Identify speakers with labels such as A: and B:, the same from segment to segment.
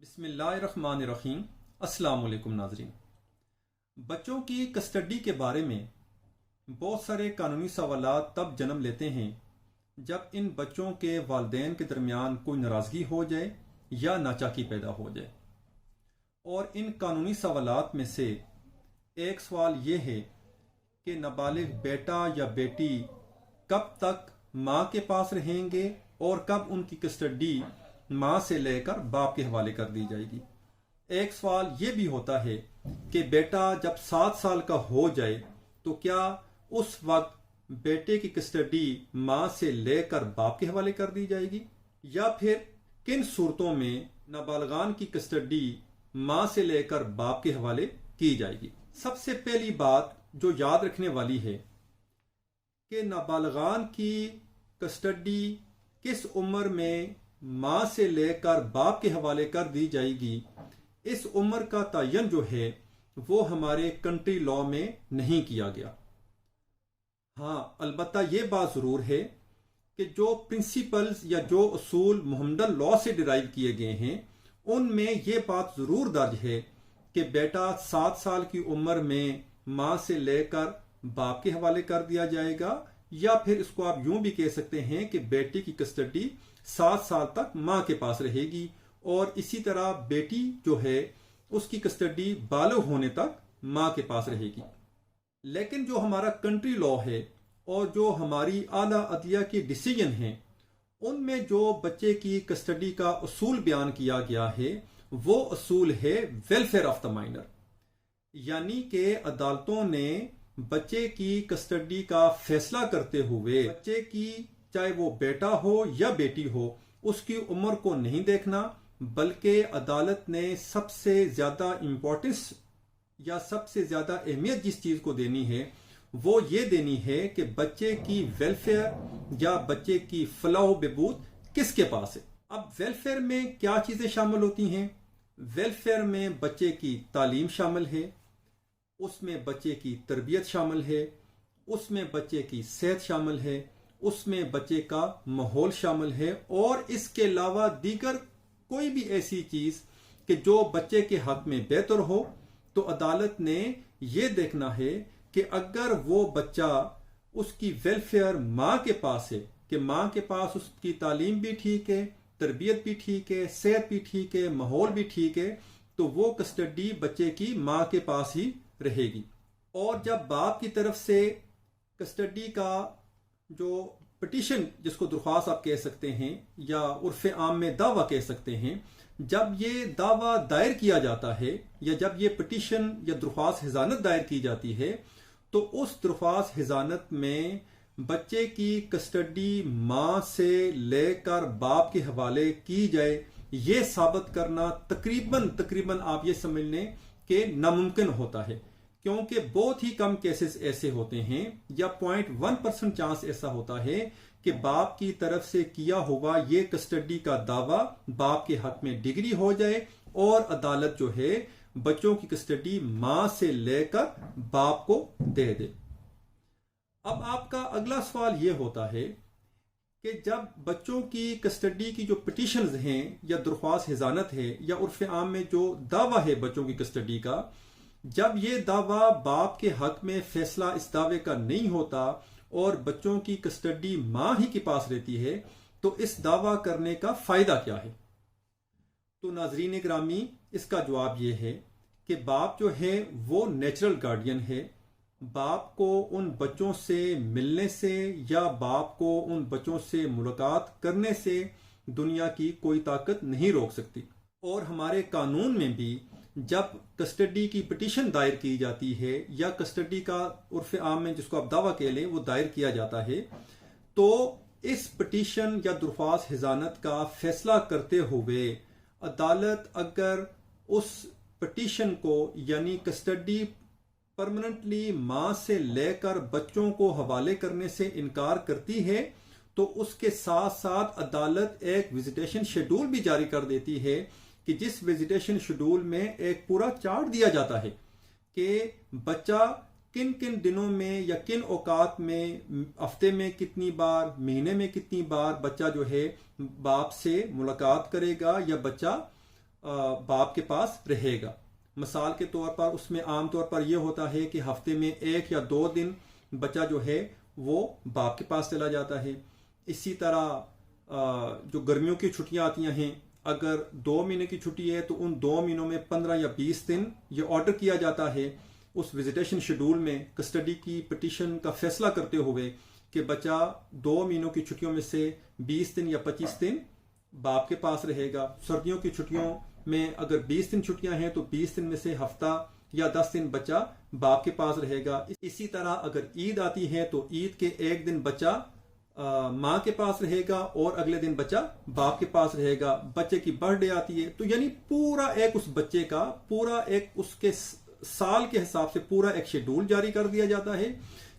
A: बिस्मिल्लाहिर्रहमानिर्रहीम। अस्सलाम वालेकुम नाज़रीन। बच्चों की कस्टडी के बारे में बहुत सारे कानूनी सवालात तब जन्म लेते हैं जब इन बच्चों के वालिदैन के दरमियान कोई नाराज़गी हो जाए या नाचाकी पैदा हो जाए। और इन कानूनी सवालात में से एक सवाल ये है कि नाबालिग बेटा या बेटी कब तक माँ के पास रहेंगे और कब उनकी कस्टडी माँ से लेकर बाप के हवाले कर दी जाएगी। एक सवाल ये भी होता है कि बेटा जब 7 साल का हो जाए तो क्या उस वक्त बेटे की कस्टडी माँ से लेकर बाप के हवाले कर दी जाएगी, या फिर किन सूरतों में नाबालगान की कस्टडी माँ से लेकर बाप के हवाले की जाएगी। सबसे पहली बात जो याद रखने वाली है कि नाबालगान की कस्टडी किस उम्र में माँ से लेकर बाप के हवाले कर दी जाएगी, इस उम्र का तयन जो है वो हमारे कंट्री लॉ में नहीं किया गया। हाँ, अलबत्ता ये बात ज़रूर है कि जो प्रिंसिपल्स या जो उसूल मोहम्मदन लॉ से डिराइव किए गए हैं उनमें ये बात ज़रूर दर्ज है कि बेटा 7 साल की उम्र में माँ से लेकर बाप के हवाले कर दिया जाएगा, या फिर इसको आप यूं भी कह सकते हैं कि बेटी की कस्टडी 7 साल तक माँ के पास रहेगी और इसी तरह बेटी जो है उसकी कस्टडी बालिग होने तक माँ के पास रहेगी। लेकिन जो हमारा कंट्री लॉ है और जो हमारी आला अदलिया की डिसीजन है उनमें जो बच्चे की कस्टडी का उसूल बयान किया गया है वो उसूल है वेलफेयर ऑफ द माइनर, यानी कि अदालतों ने बच्चे की कस्टडी का फैसला करते हुए बच्चे की चाहे वो बेटा हो या बेटी हो उसकी उम्र को नहीं देखना, बल्कि अदालत ने सबसे ज्यादा इम्पोर्टेंस या सबसे ज्यादा अहमियत जिस चीज को देनी है वो ये देनी है कि बच्चे की वेलफेयर या बच्चे की फलाह बहबूद किसके पास है। अब वेलफेयर में क्या चीजें शामिल होती हैं? वेलफेयर में बच्चे की तालीम शामिल है, उसमें बच्चे की तरबियत शामिल है, उसमें बच्चे की सेहत शामिल है, उसमें बच्चे का माहौल शामिल है, और इसके अलावा दीगर कोई भी ऐसी चीज कि जो बच्चे के हक में बेहतर हो। तो अदालत ने यह देखना है कि अगर वो बच्चा उसकी वेलफेयर माँ के पास है, कि माँ के पास उसकी तालीम भी ठीक है, तरबियत भी ठीक है, सेहत भी ठीक है, माहौल भी ठीक है, तो वो कस्टडी बच्चे की माँ के पास ही रहेगी। और जब बाप की तरफ से कस्टडी का जो पिटीशन, जिसको दरख्वास्त आप कह सकते हैं या उर्फ आम में दावा कह सकते हैं, जब ये दावा दायर किया जाता है या जब ये पिटीशन या दरख्वास्त हिजानत दायर की जाती है तो उस दरख्वास्त हिजानत में बच्चे की कस्टडी माँ से लेकर बाप के हवाले की जाए, ये साबित करना तकरीबन आप ये समझ लें कि नामुमकिन होता है, क्योंकि बहुत ही कम केसेस ऐसे होते हैं या 0.1% चांस ऐसा होता है कि बाप की तरफ से किया हुआ ये कस्टडी का दावा बाप के हक में डिग्री हो जाए और अदालत जो है बच्चों की कस्टडी माँ से लेकर बाप को दे दे। अब आपका अगला सवाल ये होता है कि जब बच्चों की कस्टडी की जो पिटीशंस हैं या दरख्वास्त हिजानत है या उर्फ आम में जो दावा है बच्चों की कस्टडी का, जब ये दावा बाप के हक में फैसला इस दावे का नहीं होता और बच्चों की कस्टडी माँ ही के पास रहती है, तो इस दावा करने का फायदा क्या है? तो नाजरीन ग्रामी, इसका जवाब ये है कि बाप जो है वो नेचुरल गार्डियन है। बाप को उन बच्चों से मिलने से या बाप को उन बच्चों से मुलाकात करने से दुनिया की कोई ताकत नहीं रोक सकती। और हमारे कानून में भी जब कस्टडी की पिटीशन दायर की जाती है या कस्टडी का उर्फ आम में जिसको आप दावा कह लें वो दायर किया जाता है, तो इस पिटीशन या दरख्वास्त हिजानत का फैसला करते हुए अदालत अगर उस पिटीशन को यानी कस्टडी परमानेंटली माँ से लेकर बच्चों को हवाले करने से इनकार करती है तो उसके साथ साथ अदालत एक विजिटेशन शेड्यूल भी जारी कर देती है कि जिस विजिटेशन शेड्यूल में एक पूरा चार्ट दिया जाता है कि बच्चा किन किन दिनों में या किन औकात में, हफ्ते में कितनी बार, महीने में कितनी बार बच्चा जो है बाप से मुलाकात करेगा या बच्चा बाप के पास रहेगा। मिसाल के तौर पर उसमें आम तौर पर यह होता है कि हफ्ते में 1 या 2 दिन बच्चा जो है वो बाप के पास चला जाता है। इसी तरह जो गर्मियों की छुट्टियां आती हैं, अगर 2 महीने की छुट्टी है तो उन 2 महीनों में 15 या 20 दिन ये ऑर्डर किया जाता है उस विजिटेशन शेड्यूल में कस्टडी की पिटीशन का फैसला करते हुए कि बच्चा 2 महीनों की छुट्टियों में से 20 दिन या 25 दिन बाप के पास रहेगा। सर्दियों की छुट्टियों में अगर 20 दिन छुट्टियां हैं तो 20 दिन में से हफ्ता या 10 दिन बच्चा बाप के पास रहेगा। इसी तरह अगर ईद आती है तो ईद के एक दिन बच्चा माँ के पास रहेगा और अगले दिन बच्चा बाप के पास रहेगा। बच्चे की बर्थडे आती है तो यानी पूरा एक उस बच्चे का पूरा एक उसके साल के हिसाब से पूरा एक शेड्यूल जारी कर दिया जाता है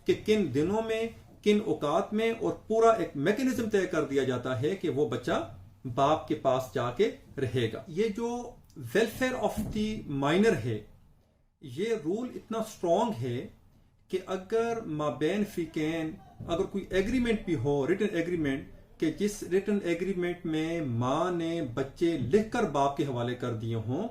A: कि किन दिनों में किन औकात में, और पूरा एक मैकेनिज्म तय कर दिया जाता है कि वो बच्चा बाप के पास जाके रहेगा। ये जो वेलफेयर ऑफ द माइनर है, ये रूल इतना स्ट्रॉन्ग है कि अगर माबैन फरीकैन अगर कोई एग्रीमेंट भी हो, रिटन एग्रीमेंट, कि जिस रिटन एग्रीमेंट में माँ ने बच्चे लिखकर बाप के हवाले कर दिए हों,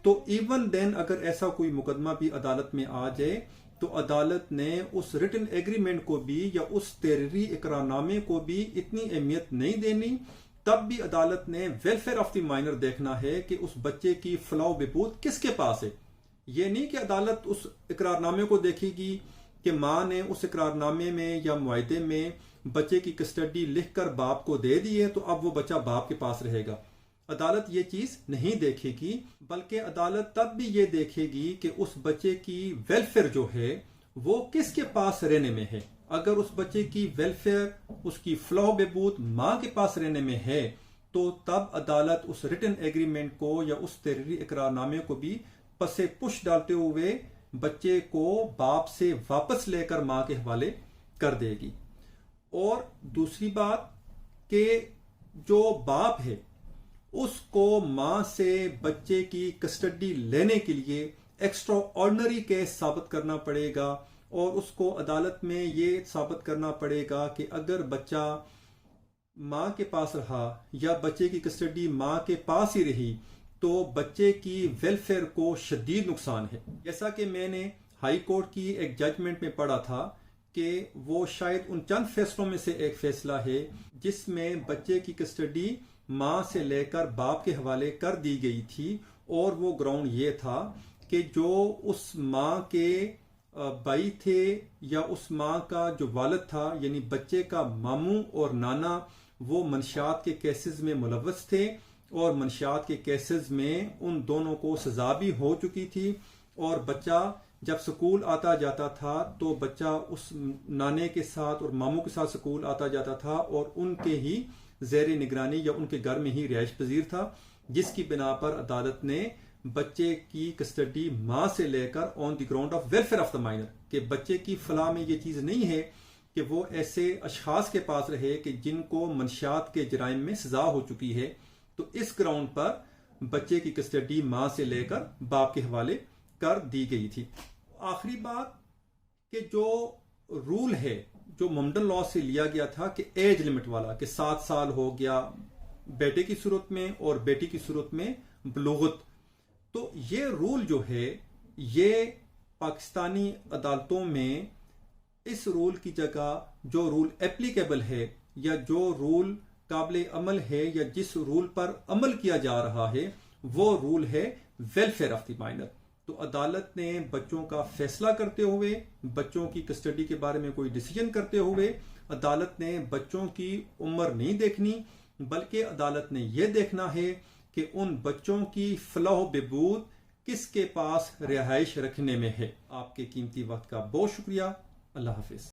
A: तो इवन देन अगर ऐसा कोई मुकदमा भी अदालत में आ जाए तो अदालत ने उस रिटन एग्रीमेंट को भी या उस तहरीरी इकरारनामे को भी इतनी अहमियत नहीं देनी। तब भी अदालत ने वेलफेयर ऑफ द माइनर देखना है कि उस बच्चे की फलाह बहबूद किसके पास है। ये नहीं कि अदालत उस इकरारनामे को देखेगी कि माँ ने उस इकरारनामे में या मुआहदे में बच्चे की कस्टडी लिखकर बाप को दे दी है तो अब वो बच्चा बाप के पास रहेगा। अदालत ये चीज नहीं देखेगी, बल्कि अदालत तब भी ये देखेगी कि उस बच्चे की वेलफेयर जो है वो किसके पास रहने में है। अगर उस बच्चे की वेलफेयर, उसकी फलाह बहबूद माँ के पास रहने में है तो तब अदालत उस रिटन एग्रीमेंट को या उस तहरीरी इकरारनामे को भी पसे पुश डालते हुए बच्चे को बाप से वापस लेकर माँ के हवाले कर देगी। और दूसरी बात कि जो बाप है उसको माँ से बच्चे की कस्टडी लेने के लिए एक्स्ट्रा ऑर्डिनरी केस साबित करना पड़ेगा और उसको अदालत में ये साबित करना पड़ेगा कि अगर बच्चा माँ के पास रहा या बच्चे की कस्टडी माँ के पास ही रही तो बच्चे की वेलफेयर को शदीद नुकसान है। जैसा कि मैंने हाई कोर्ट की एक जजमेंट में पढ़ा था कि वो शायद उन चंद फैसलों में से एक फैसला है जिसमें बच्चे की कस्टडी माँ से लेकर बाप के हवाले कर दी गई थी, और वो ग्राउंड ये था कि जो उस माँ के भाई थे या उस माँ का जो वालिद था यानी बच्चे का मामू और नाना, वो मंशियात के केसेस में मुलव्वस थे और मंशियात के केसेस में उन दोनों को सजा भी हो चुकी थी। और बच्चा जब स्कूल आता जाता था तो बच्चा उस नाने के साथ और मामू के साथ स्कूल आता जाता था और उनके ही ज़ेर निगरानी या उनके घर में ही रिहाइश पजीर था, जिसकी बिना पर अदालत ने बच्चे की कस्टडी माँ से लेकर on the ground of welfare of the minor कि बच्चे की फलाह में ये चीज़ नहीं है कि वो ऐसे अशखास के पास रहे कि जिनको मंशियात के जराइम में सजा हो चुकी है, तो इस ग्राउंड पर बच्चे की कस्टडी माँ से लेकर बाप के हवाले कर दी गई थी। आखिरी बात कि जो रूल है जो ममडन लॉ से लिया गया था कि एज लिमिट वाला कि 7 साल हो गया बेटे की सूरत में और बेटी की सूरत में बलूगत, तो ये रूल जो है ये पाकिस्तानी अदालतों में इस रूल की जगह जो रूल एप्लीकेबल है या जो रूल काबिल अमल है या जिस रूल पर अमल किया जा रहा है वो रूल है वेलफेयर ऑफ द माइनर। तो अदालत ने बच्चों का फैसला करते हुए, बच्चों की कस्टडी के बारे में कोई डिसीजन करते हुए, अदालत ने बच्चों की उम्र नहीं देखनी, बल्कि अदालत ने यह देखना है कि उन बच्चों की फलाह बहबूद किसके पास रिहाइश रखने में है। आपके कीमती वक्त का बहुत शुक्रिया। अल्लाह हाफिज।